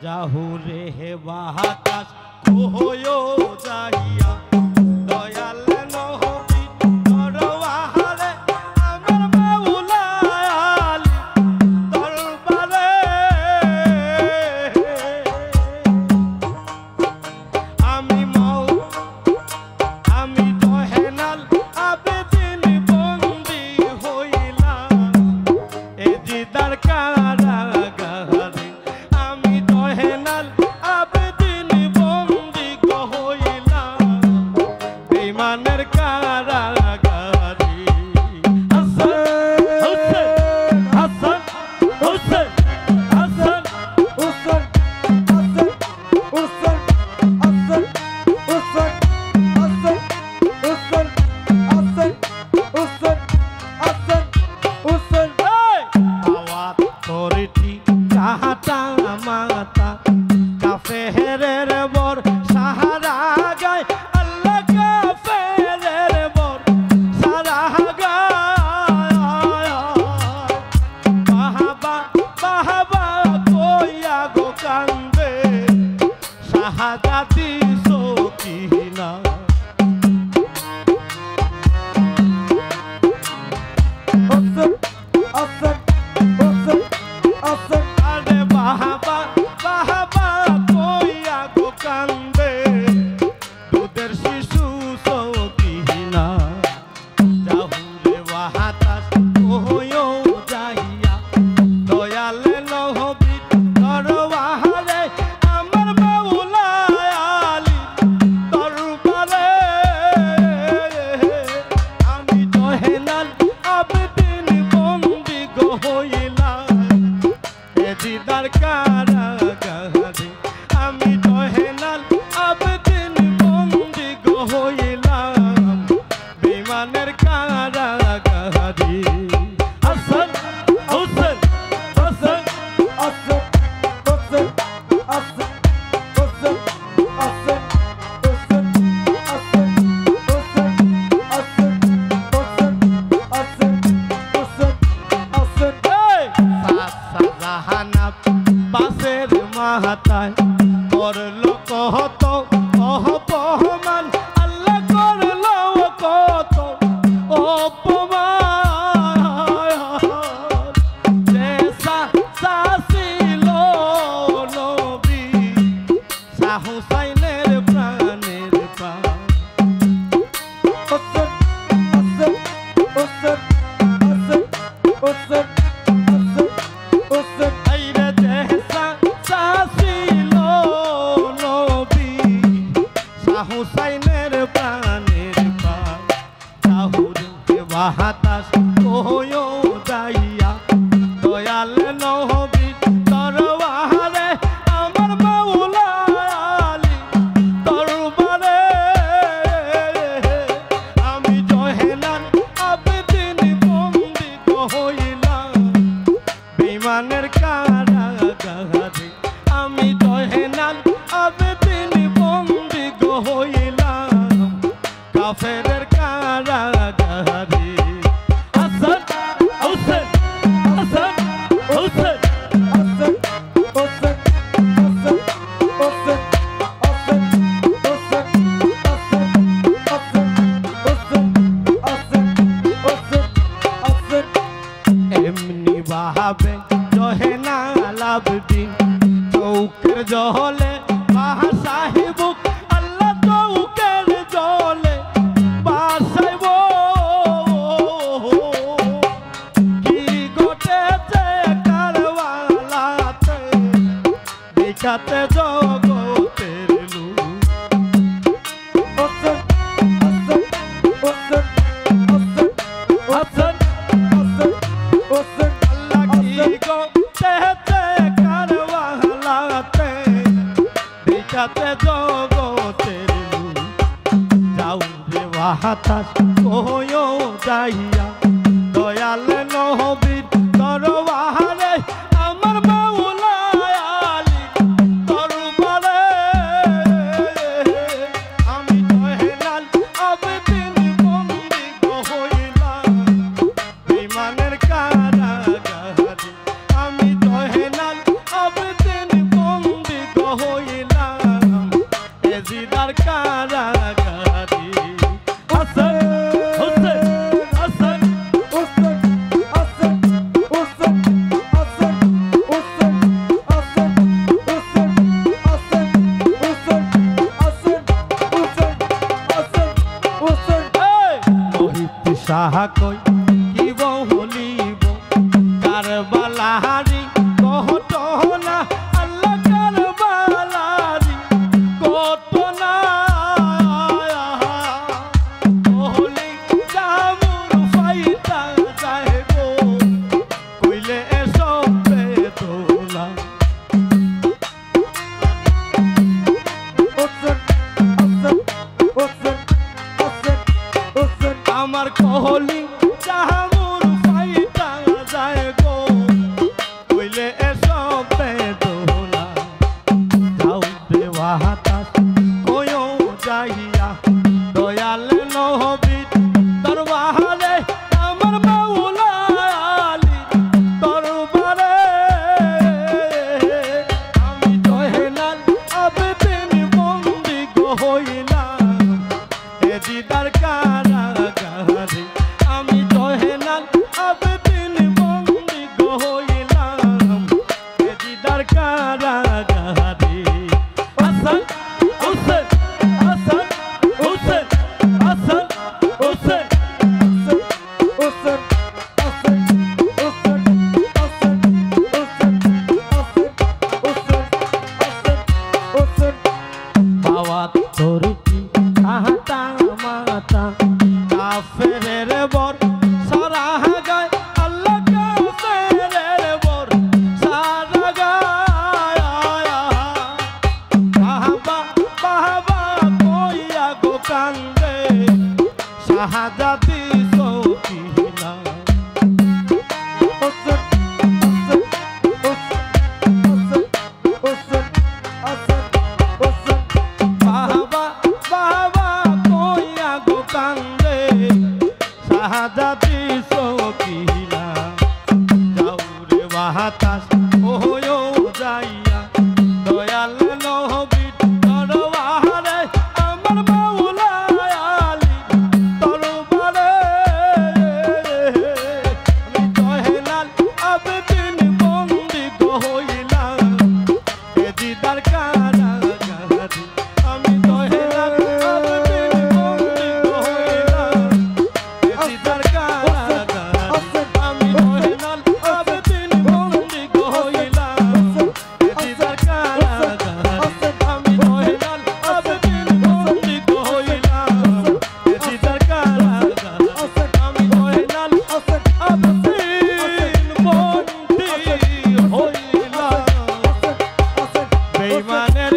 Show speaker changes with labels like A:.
A: जाहुरे हे बातास कोयो जाइया दयाल नबी दरबारे आमार माওলা आली दरबारे आमी दहेनाल आबेदिन बंदी हইলাম ए दिदार कारागारे आमी दहेनाल आबेदिन बंदी हইলাম बेईमाনের कारागारे হাসান হোসেন হাসান হোসেন হাসান হোসেন হাসান হোসেন হাসান হোসেন হাসান হোসেন হাসান হোসেন আওয়াত করেছি চাহাটা মাতা কাফেরের বর সাহারা গায় আল্লাহ কাফেরের বর সারা গায় বাহাবা বাহাবা কইয়া গো কান্দে শাহাদাতি সকিনা হোসেন হাসান হোসেন হাসান আরে বাহাবা বাহাবা কইয়া গো কান্দে দুধের শিশু সকিনা জাহুরে বাহাতাস কইও যাইয়া দয়াল নবী দরবারে আমার মাওলা আলী দরবারে আমি দহেনাল আবদিন বন্দি হইলাম এ দিদার কারাগারে আমি দহেনাল আবদিন বন্দি হইলাম বেঈমানের কারাগারে হাসান হোসেন হাসান হাসান হোসেন হাসান হোসেন হাসান হোসেন হাসান হোসেন হাসান হোসেন হাসান হোসেন হাসান শাহজাহানাব বাসের মাহাতায় করলো কত অপমান আল্লাহ করলো কত অপমান যে সাসিল নবী শাহ হুসাইনের প্রাণের প্রাণ হোসেন হাসান হোসেন হাসান হোসেন হাসান হোসেন আইরে যে সাসিল নবী শাহ হুসাইনের প্রাণের প্রাণ জাহুরে বাতাস কইও যাইয়া দয়াল নবী দরবারে আমার মাওলা আলী দরবারে আমি দহেনাল আবদিন বন্দি হইলাম বেঈমানের কারাগারে আমি দহেনাল আবদিন বন্দি হইলাম কাফেরের কারাগারে হাসান হোসেন হাসান হোসেন হাসান হোসেন হাসান হোসেন হাসান হোসেন হাসান হাসান হোসেন হাসান হোসেন হাসান এমনি বাহাবে দহেনাল আবদিন চৌকের জহলে বাহা সাহেবুক আল্লাহ চৌকের জলে বাসাইব কি ঘটেছে কারওয়ালাতে দেখাতে জগতের লোক হোসেন হাসান হোসেন হাসান হাসান হাসান হোসেন আল্লাহ কি ঘটেছে কারওয়ালাতে দেখাতে জগতের লোক যাহুরে বাতাস কইও যাইয়া দয়াল নবী দরবারে আমার মাওলা আলী দরবারে আমি দহেনাল আবদিন বন্দি হইলাম বেঈমানের কারাগারে আমি দহেনাল আবদিন বন্দি কারাগারে হাসান হোসেন হাসান হোসেন হাসান হোসেন হাসান হোসেন হাসান হোসেন হাসান হোসেন হাসান হোসেন হাসান হোসেন মোহিত সাহা কই কি বলিব কারবালারি কহটনা আল্লাহ কারবালারি কতনা ওহলি জামুর ফাইতা যায় গো কইলে এসব বেদনা ওসন ওসন ওসন ওসন ওসন আমার কোহলি জামুর ফাইতা যায় গো কইলে এসব বেদনা যাও দেওয়া হাতাস কয়ো যাইয়া দয়াল নবীর দরবারে আমার মাওলা আলী দরবারে আমি জয়নাল আবেদিন বন্দি গো হইলাম এ দিদার কারাগারে আমি জয়নাল আবেদিন বন্দি গো হইলাম এ দিদার কারাগারে হাসান হোসেন হাসান হোসেন হাসান হোসেন হোসেন হাসান হোসেন হাসান হোসেন হাসান হোসেন হাসান হোসেন বাবা তোর কি আহতা মাতা কাফেরের বর সারা গায় আল্লাহ কাফেরের বর সারা গায় বাবা বাবা কইয়া গো কান্দে শাহাদাতি সকিনা হোসেন হোসেন হোসেন হাসান হোসেন বাবা বাবা কইয়া গো কান্দে শাহাদাতি সকিনা যাও রে বাতাস ওহো যাইয়া দয়াল নবীর দরবারে আমার মাওলা আলী দরবারে আমি জয়নাল আবেদিন বন্দি গো হইলাম এ দিদার কারাগারে আমি জয়নাল আবেদিন বন্দি গো হইলাম এ দিদার কারাগারে আমি জয়নাল আবেদিন বন্দি গো হইলাম এ দিদার কারাগারে আমি জয়নাল আবেদিন বন্দি গো হইলাম এ দিদার কারাগারে আমি জয়নাল আবেদিন বন্দি হইলাম বেঈমানের